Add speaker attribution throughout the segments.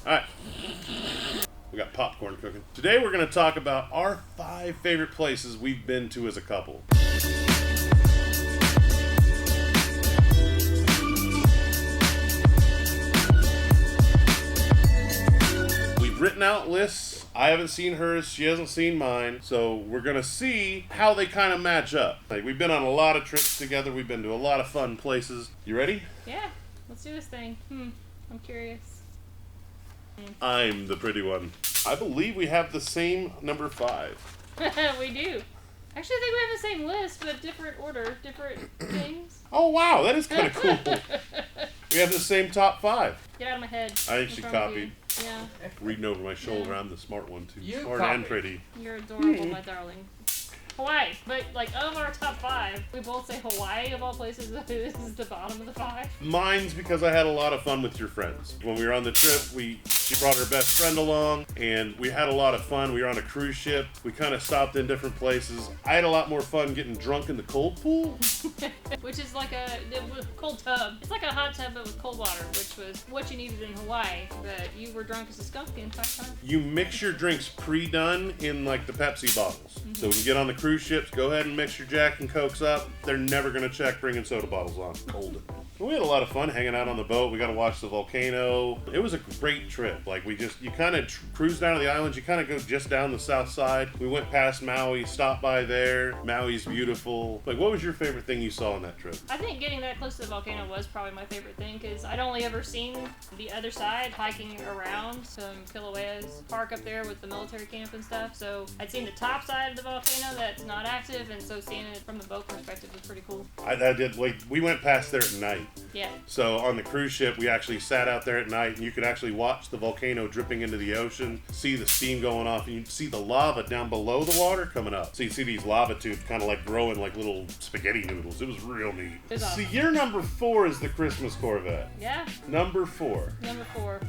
Speaker 1: Alright. We got popcorn cooking. Today we're going to talk about our 5 favorite places we've been to as a couple. We've written out lists. I haven't seen hers, she hasn't seen mine, so we're going to see how they kind of match up. Like, we've been on a lot of trips together, we've been to a lot of fun places. You ready?
Speaker 2: Yeah, let's do this thing. I'm curious.
Speaker 1: I'm the pretty one. I believe we have the same number 5.
Speaker 2: We do. Actually, I think we have the same list, but different order, different things.
Speaker 1: Oh, wow, that is kind of cool. We have the same top 5.
Speaker 2: Get out of my head.
Speaker 1: I think she copied.
Speaker 2: Yeah.
Speaker 1: Reading over my shoulder, I'm the smart one, too.
Speaker 3: You
Speaker 1: Smart
Speaker 3: copied.
Speaker 1: and pretty.
Speaker 2: You're adorable, my darling. Hawaii, but like of our top 5, we both say Hawaii of all places. This is the bottom of the 5.
Speaker 1: Mine's because I had a lot of fun with your friends. When we were on the trip, she brought her best friend along, and we had a lot of fun. We were on a cruise ship. We kind of stopped in different places. I had a lot more fun getting drunk in the cold pool.
Speaker 2: Which is like a cold tub. It's like a hot tub but with cold water, which was what you needed in Hawaii. But you were drunk as a skunk the entire time.
Speaker 1: You mix your drinks pre-done in like the Pepsi bottles. So when you get on the cruise ships, go ahead and mix your Jack and Cokes up. They're never going to check bringing soda bottles on. Cold. We had a lot of fun hanging out on the boat. We got to watch the volcano. It was a great trip. Like, you kind of cruise down to the islands. You kind of go just down the south side. We went past Maui, stopped by there. Maui's beautiful. Like, what was your favorite thing you saw on that trip?
Speaker 2: I think getting that close to the volcano was probably my favorite thing, because I'd only ever seen the other side hiking around some Kilauea's park up there with the military camp and stuff. So I'd seen the top side of the volcano that's not active, and so seeing it from the boat perspective was pretty cool.
Speaker 1: I did. Like, we went past there at night.
Speaker 2: Yeah.
Speaker 1: So on the cruise ship, we actually sat out there at night, and you could actually watch the volcano dripping into the ocean, see the steam going off, and you'd see the lava down below the water coming up. So you'd see these lava tubes kind of like growing like little spaghetti noodles. It was real neat.
Speaker 2: Awesome.
Speaker 1: See, your number 4 is the Christmas Corvette.
Speaker 2: Yeah.
Speaker 1: Number 4.
Speaker 2: Number 4.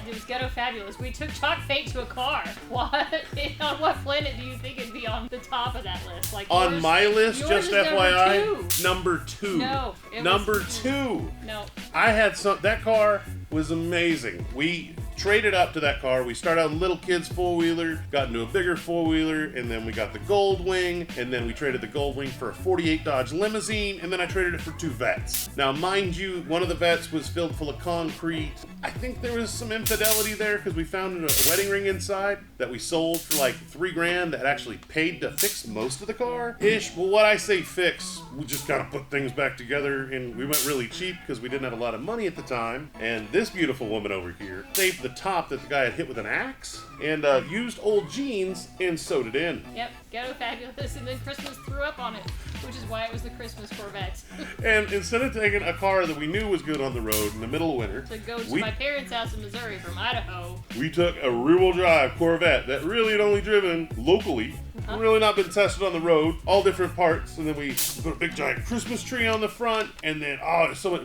Speaker 2: It was ghetto fabulous. We took chalk paint to a car. What? On what planet do you think it'd be on the top of that list? Like
Speaker 1: on
Speaker 2: yours,
Speaker 1: my list,
Speaker 2: yours
Speaker 1: just
Speaker 2: is
Speaker 1: FYI, number 2.
Speaker 2: No.
Speaker 1: Number 2.
Speaker 2: No.
Speaker 1: I had that car was amazing. We traded up to that car. We started out a little kid's 4-wheeler, got into a bigger 4-wheeler, and then we got the Goldwing, and then we traded the Goldwing for a 48 Dodge Limousine, and then I traded it for 2 Vettes. Now, mind you, one of the Vettes was filled full of concrete. I think there was some infidelity there because we found a wedding ring inside that we sold for like $3,000 that actually paid to fix most of the car. Well, what I say fix, we just kind of put things back together, and we went really cheap because we didn't have a lot of money at the time. And this beautiful woman over here saved the top that the guy had hit with an axe and used old jeans and sewed it in.
Speaker 2: Yep, ghetto fabulous, and then Christmas threw up on it, which is why it was the Christmas Corvette.
Speaker 1: And instead of taking a car that we knew was good on the road in the middle of winter,
Speaker 2: to go to my parents' house in Missouri from Idaho,
Speaker 1: we took a rear-wheel drive Corvette that really had only driven locally, really not been tested on the road, all different parts, and then we put a big giant Christmas tree on the front, and then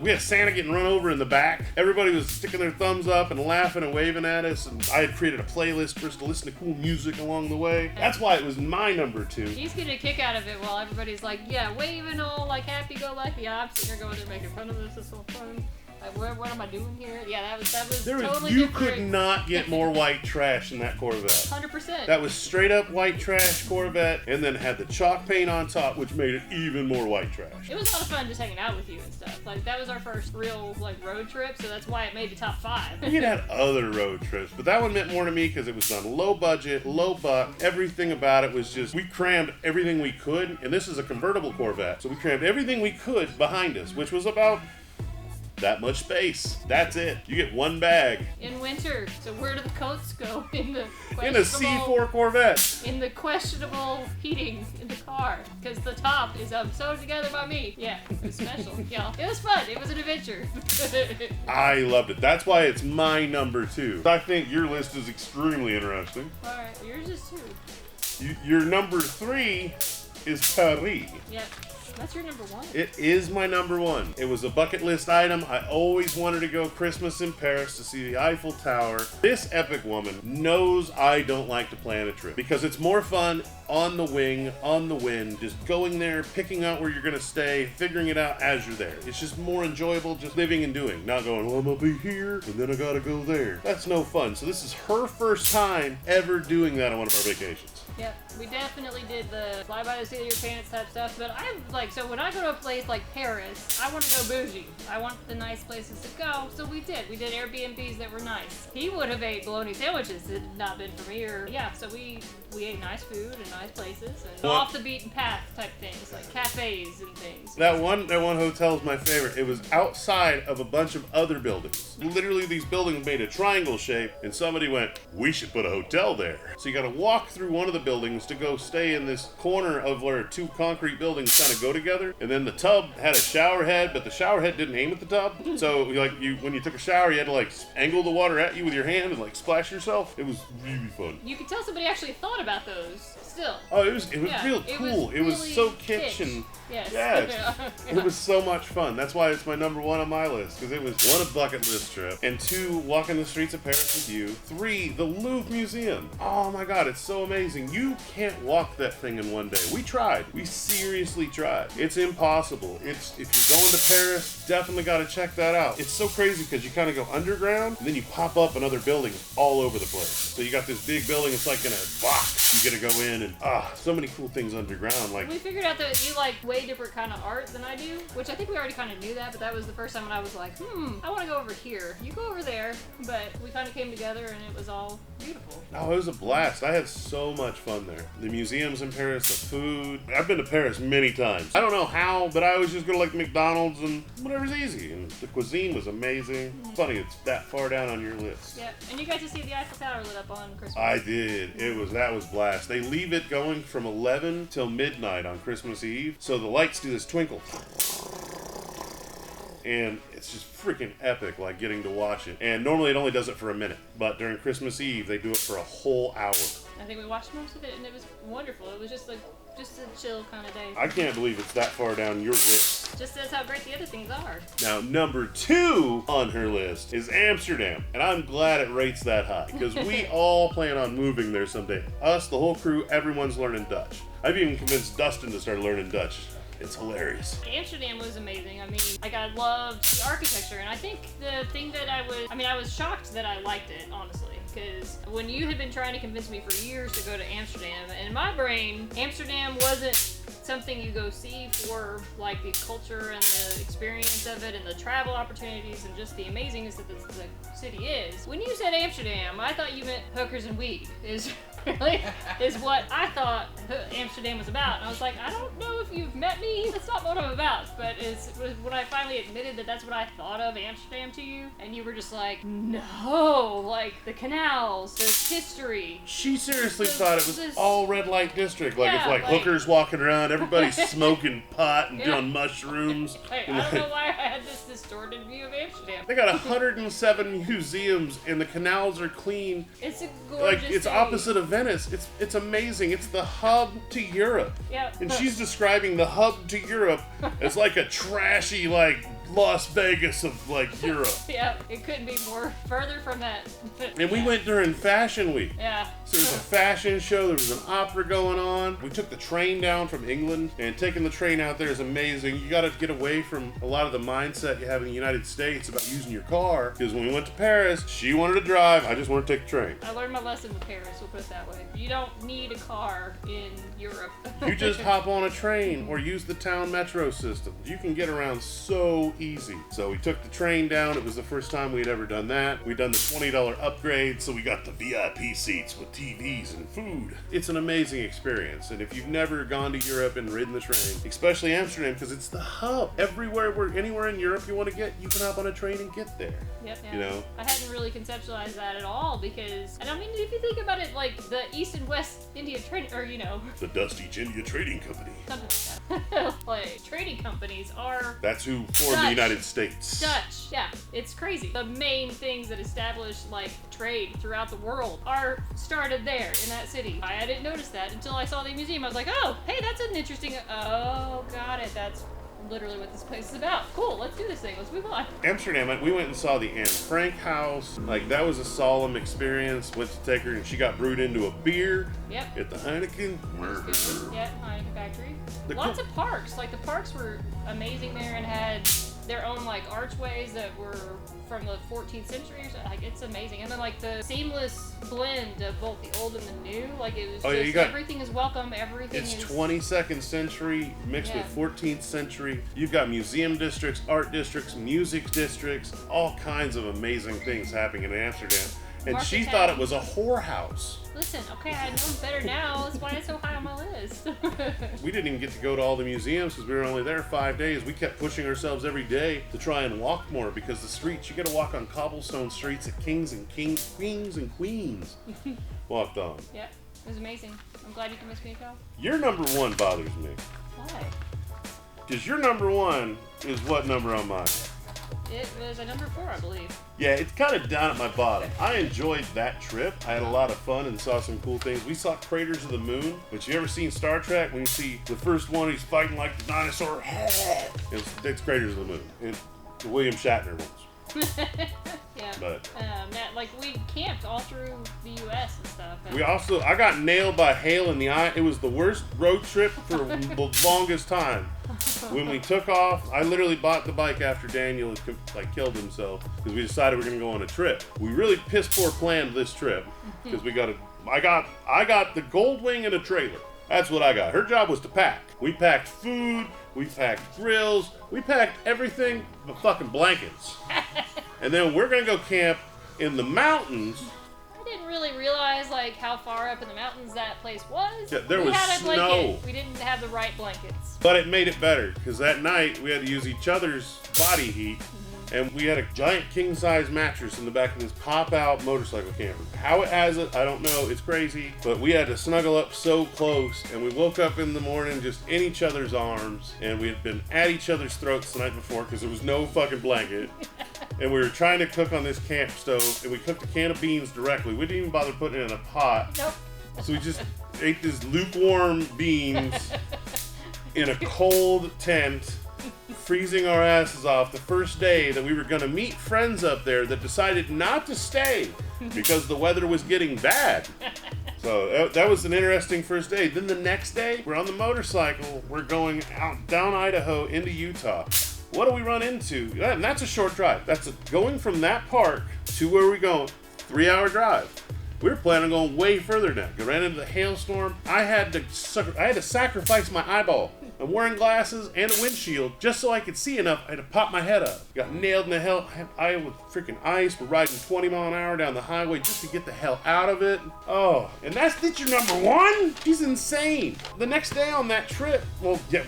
Speaker 1: we had Santa getting run over in the back. Everybody was sticking their thumbs up and laughing and waving at us, and I had created a playlist for us to listen to cool music along the way. That's why it was my number 2.
Speaker 2: He's getting a kick out of it while everybody's like, yeah, waving all like happy-go-lucky. I'm sitting here going there making fun of this. It's so fun. Like, what am I doing here? Yeah, that was totally
Speaker 1: you
Speaker 2: different.
Speaker 1: could not get more white trash in that Corvette.
Speaker 2: 100%.
Speaker 1: That was straight up white trash Corvette, and then had the chalk paint on top, which made it even more white trash.
Speaker 2: It was a lot of fun just hanging out with you and stuff. Like, that was our first real like road trip, so that's why it made the top 5.
Speaker 1: We had other road trips, but that one meant more to me because it was done low budget, low buck. Everything about it was just, we crammed everything we could, and this is a convertible Corvette, so we crammed everything we could behind us, which was about that much space. That's it. You get one bag.
Speaker 2: In winter, so where do the coats go in a
Speaker 1: C4 Corvette?
Speaker 2: In the questionable heating in the car, because the top is sewed together by me. Yeah, it was special. Yeah, it was fun. It was an adventure.
Speaker 1: I loved it. That's why it's my number 2. I think your list is extremely interesting.
Speaker 2: All right, yours is 2.
Speaker 1: Your number 3 is Paris.
Speaker 2: Yep. That's your number one.
Speaker 1: It is my number one. It was a bucket list item. I always wanted to go Christmas in Paris to see the Eiffel Tower. This epic woman knows I don't like to plan a trip because it's more fun on the wing, on the wind, just going there, picking out where you're going to stay, figuring it out as you're there. It's just more enjoyable just living and doing, not going, well, I'm going to be here and then I got to go there. That's no fun. So this is her first time ever doing that on one of our vacations.
Speaker 2: Yep, we definitely did the fly by the seat of your pants type stuff, but I'm like, so when I go to a place like Paris, I want to go bougie. I want the nice places to go, so we did. We did Airbnbs that were nice. He would have ate bologna sandwiches had it not been for me, or yeah, so we ate nice food and nice places and off the beaten path type things, like cafes and things.
Speaker 1: That one hotel is my favorite. It was outside of a bunch of other buildings. Literally, these buildings made a triangle shape, and somebody went, we should put a hotel there. So you got to walk through one of the buildings to go stay in this corner of where two concrete buildings kind of go together. And then the tub had a shower head, but the shower head didn't aim at the tub. So like when you took a shower, you had to like angle the water at you with your hand and like splash yourself. It was really fun.
Speaker 2: You could tell somebody actually thought about those still.
Speaker 1: Oh, it was real cool. It was so kitchen.
Speaker 2: Yes.
Speaker 1: It was so much fun. That's why it's my number one on my list, because it was one, a bucket list trip, and two, walking the streets of Paris with you. Three, the Louvre Museum. Oh my God, it's so amazing. You can't walk that thing in one day. We tried. We seriously tried. It's impossible. If you're going to Paris, definitely got to check that out. It's so crazy because you kind of go underground, and then you pop up in other buildings all over the place. So you got this big building. It's like in a box. You get to go in, and so many cool things underground. Like
Speaker 2: we figured out that you like way different kind of art than I do, which I think we already kind of knew that, but that was the first time when I was like, I want to go over here. You go over there, but we kind of came together and it was all beautiful.
Speaker 1: Oh, it was a blast. I had so much fun there. The museums in Paris, the food. I've been to Paris many times. I don't know how, but I always just go to like McDonald's and whatever's easy. And the cuisine was amazing. Funny, it's that far down on your list.
Speaker 2: Yeah, and you got to see the Eiffel Tower lit up on Christmas.
Speaker 1: I did. That was blast. They leave it going from 11 till midnight on Christmas Eve, so the lights do this twinkle. And it's just freaking epic, like getting to watch it. And normally it only does it for a minute, but during Christmas Eve, they do it for a whole hour.
Speaker 2: I think we watched most of it, and it was wonderful. It was just a chill kind of day.
Speaker 1: I can't believe it's that far down your list.
Speaker 2: Just says how great the other things are.
Speaker 1: Now, number 2 on her list is Amsterdam, and I'm glad it rates that high, because we all plan on moving there someday. Us, the whole crew, everyone's learning Dutch. I've even convinced Dustin to start learning Dutch. It's hilarious.
Speaker 2: Amsterdam was amazing. I mean, like, I loved the architecture, and I think the thing that I was shocked that I liked it, honestly, because when you had been trying to convince me for years to go to Amsterdam, in my brain, Amsterdam wasn't something you go see for, like, the culture and the experience of it and the travel opportunities and just the amazingness that the city is. When you said Amsterdam, I thought you meant hookers and weed, is what I thought Amsterdam was about. And I was like, I don't know if you've met me. That's not what I'm about. But it was when I finally admitted that that's what I thought of Amsterdam to you, and you were just like, no, like the canals, there's history.
Speaker 1: She seriously thought it was all red light district. Like, it's like
Speaker 2: like
Speaker 1: hookers walking around, everybody's smoking pot and doing mushrooms.
Speaker 2: Like, I don't know why I had this distorted view of Amsterdam.
Speaker 1: They got 107 museums, and the canals are clean.
Speaker 2: It's a gorgeous
Speaker 1: Like, it's
Speaker 2: city.
Speaker 1: opposite of Venice. It's amazing. It's the hub to Europe.
Speaker 2: Yeah.
Speaker 1: And she's describing the hub to Europe as like a trashy, like, Las Vegas of, like, Europe.
Speaker 2: Yeah, it couldn't be more further from that.
Speaker 1: And we went during Fashion Week.
Speaker 2: Yeah.
Speaker 1: So there was a fashion show, there was an opera going on. We took the train down from England, and taking the train out there is amazing. You gotta get away from a lot of the mindset you have in the United States about using your car, because when we went to Paris, she wanted to drive, I just wanted to take the train.
Speaker 2: I learned my lesson with Paris, we'll put it that way. You don't need a car in Europe.
Speaker 1: You just hop on a train or use the town metro system. You can get around so easy. So we took the train down. It was the first time we'd ever done that. We'd done the $20 upgrade, so we got the VIP seats with TVs and food. It's an amazing experience. And if you've never gone to Europe and ridden the train, especially Amsterdam, because it's the hub. Anywhere in Europe you want to get, you can hop on a train and get there.
Speaker 2: Yep. Yeah.
Speaker 1: You know?
Speaker 2: I hadn't really conceptualized that at all because, and I mean, if you think about it, like the East and West India trade, or
Speaker 1: the Dust East India Trading Company.
Speaker 2: something like that. Like trading companies are.
Speaker 1: That's who formed the United States.
Speaker 2: Dutch. Yeah, it's crazy. The main things that establish like trade throughout the world are started there in that city. I didn't notice that until I saw the museum. I was like, oh, hey, that's an interesting. Oh, got it. That's literally what this place is about. Cool, let's do this thing. Let's move on.
Speaker 1: Amsterdam, we went and saw the Anne Frank house. Like, that was a solemn experience. Went to take her, and she got brewed into a beer.
Speaker 2: Yep.
Speaker 1: At the Heineken.
Speaker 2: Yeah, Heineken factory. Lots of parks. Like, the parks were amazing there and had their own, like, archways that were from the 14th century or something. Like, it's amazing. And then, like, the seamless blend of both the old and the new. Like, it was everything is welcome. Everything
Speaker 1: is...
Speaker 2: It's
Speaker 1: 22nd century mixed with 14th century. You've got museum districts, art districts, music districts, all kinds of amazing things happening in Amsterdam. And she thought it was a whorehouse.
Speaker 2: Listen, okay, I know better now. That's why it's so high on my list.
Speaker 1: We didn't even get to go to all the museums because we were only there 5 days. We kept pushing ourselves every day to try and walk more because the streets, you got to walk on cobblestone streets that queens and queens walked on.
Speaker 2: Yep, it was amazing. I'm glad you convinced me to go.
Speaker 1: Your number one bothers me.
Speaker 2: Why?
Speaker 1: Because your number one is what number on mine?
Speaker 2: It was a number 4, I believe.
Speaker 1: Yeah, it's kind of down at my bottom. I enjoyed that trip. I had a lot of fun and saw some cool things. We saw Craters of the Moon, which you ever seen Star Trek? When you see the first one, he's fighting like the dinosaur. It's Craters of the Moon. It's the William Shatner ones.
Speaker 2: Yeah.
Speaker 1: But
Speaker 2: like we camped all through the U.S. and stuff.
Speaker 1: I got nailed by hail in the eye. It was the worst road trip for the longest time. When we took off, I literally bought the bike after Daniel had killed himself because we decided we were gonna go on a trip. We really piss poor planned this trip because I got the Goldwing and a trailer. That's what I got. Her job was to pack. We packed food, we packed grills, we packed everything but fucking blankets. And then we're gonna go camp in the mountains.
Speaker 2: I didn't really realize like how far up in the mountains that place was.
Speaker 1: Yeah, there was snow.
Speaker 2: We didn't have the right blankets.
Speaker 1: But it made it better because that night we had to use each other's body heat. And we had a giant king-size mattress in the back of this pop-out motorcycle camper. How it has it, I don't know. It's crazy. But we had to snuggle up so close. And we woke up in the morning just in each other's arms. And we had been at each other's throats the night before because there was no fucking blanket. And we were trying to cook on this camp stove. And we cooked a can of beans directly. We didn't even bother putting it in a pot.
Speaker 2: Nope.
Speaker 1: So we just ate these lukewarm beans in a cold tent, freezing our asses off the first day that we were going to meet friends up there that decided not to stay because the weather was getting bad. So that was an interesting first day. Then the next day, we're on the motorcycle. We're going out down Idaho into Utah. What do we run into? And that's a short drive. Going from that park to where we go, 3-hour drive. We were planning on going way further now. We ran into the hailstorm. I had to sacrifice my eyeball. I'm wearing glasses and a windshield just so I could see enough. I had to pop my head up. Got nailed in the hell eye with freaking ice. We're riding 20 mile an hour down the highway just to get the hell out of it. Oh, and that's your number one? She's insane. The next day on that trip,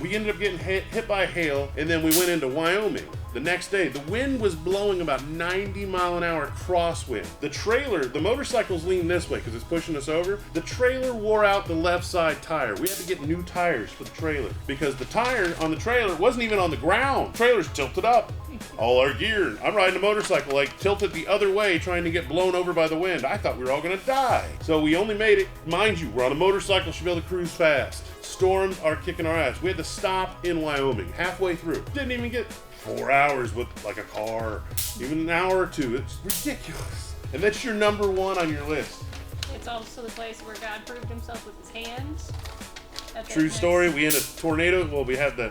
Speaker 1: we ended up getting hit by hail, and then we went into Wyoming. The next day, the wind was blowing about 90 mile an hour crosswind. The motorcycle's leaning this way because it's pushing us over. The trailer wore out the left side tire. We had to get new tires for the trailer because the tire on the trailer wasn't even on the ground. The trailer's tilted up. All our gear. I'm riding a motorcycle like tilted the other way trying to get blown over by the wind. I thought we were all gonna die. So we only made it, mind you, we're on a motorcycle, should be able to cruise fast. Storms are kicking our ass. We had to stop in Wyoming halfway through. Didn't even get 4 hours with like a car, even an hour or two. It's ridiculous. And that's your number one on your list.
Speaker 2: It's also the place where God proved himself with his hands.
Speaker 1: True story. We had a tornado. Well, we had the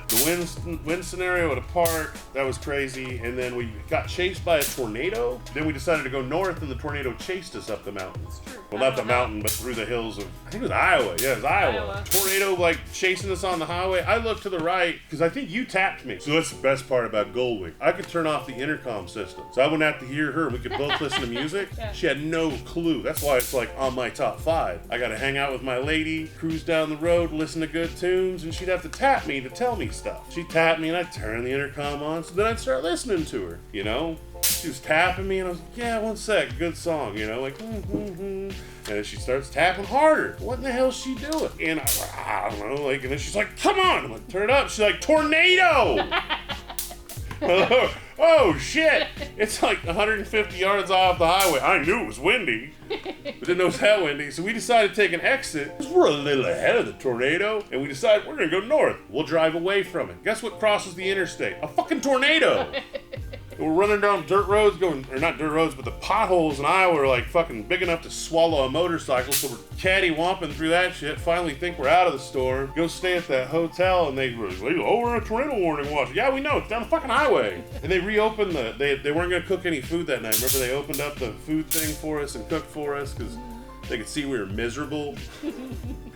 Speaker 1: wind scenario at a park. That was crazy. And then we got chased by a tornado. Then we decided to go north, and the tornado chased us up the mountains. Well, not the mountain, but through the hills of, I think it was Iowa. Yeah, it was Iowa. Tornado, chasing us on the highway. I looked to the right, because I think you tapped me. So that's the best part about Goldwing. I could turn off the intercom system. So I wouldn't have to hear her. We could both listen to music. Yeah. She had no clue. That's why it's on my top 5. I got to hang out with my lady, cruise down the road, listen to good tunes, and she'd have to tap me to tell me stuff. She'd tap me, and I'd turn the intercom on, so then I'd start listening to her, She was tapping me, and I was like, yeah, one sec, good song, And then she starts tapping harder. What in the hell is she doing? And I don't know, and then she's like, come on! I'm like, turn it up. She's like, tornado! Oh shit! It's like 150 yards off the highway. I knew it was windy, but didn't know it was that windy. So we decided to take an exit. We're a little ahead of the tornado, and we decided we're gonna go north. We'll drive away from it. Guess what crosses the interstate? A fucking tornado! We're running down dirt roads or not dirt roads, but the potholes in Iowa are like fucking big enough to swallow a motorcycle, so we're catty-wamping through that shit, finally think we're out of the storm, go stay at that hotel, and they were like, oh, we're in a tornado warning watch. Yeah, we know, it's down the fucking highway. And they reopened they weren't gonna cook any food that night. Remember, they opened up the food thing for us and cooked for us, because they could see we were miserable.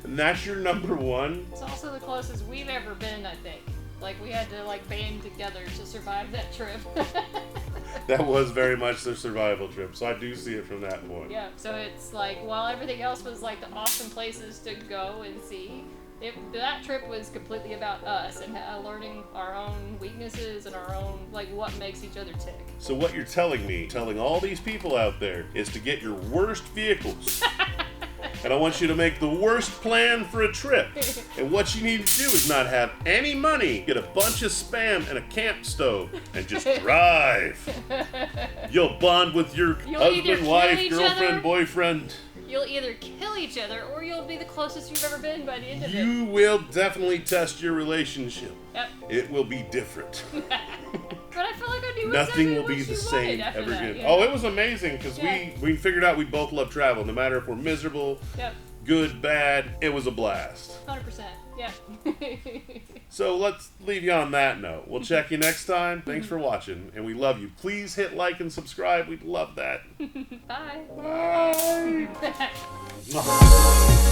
Speaker 1: And that's your number one?
Speaker 2: It's also the closest we've ever been, I think. Like, we had to, like, band together to survive that trip.
Speaker 1: That was very much the survival trip, so I do see it from that point.
Speaker 2: Yeah, so it's like, while everything else was, like, the awesome places to go and see, that trip was completely about us and learning our own weaknesses and our own, like, what makes each other tick.
Speaker 1: So what you're telling all these people out there, is to get your worst vehicles. And I want you to make the worst plan for a trip. And what you need to do is not have any money, get a bunch of Spam and a camp stove, and just drive. You'll bond with your husband, wife, girlfriend, boyfriend.
Speaker 2: You'll either kill each other, or you'll be the closest you've ever been by the end of it.
Speaker 1: You will definitely test your relationship.
Speaker 2: Yep.
Speaker 1: It will be different.
Speaker 2: But I feel like I do
Speaker 1: nothing will be the same ever again.
Speaker 2: You know?
Speaker 1: Oh, it was amazing because we figured out we both love travel. No matter if we're miserable, good, bad, it was a blast.
Speaker 2: 100%. Yeah.
Speaker 1: So let's leave you on that note. We'll check you next time. Thanks for watching, and we love you. Please hit like and subscribe. We'd love that.
Speaker 2: Bye.
Speaker 1: Bye.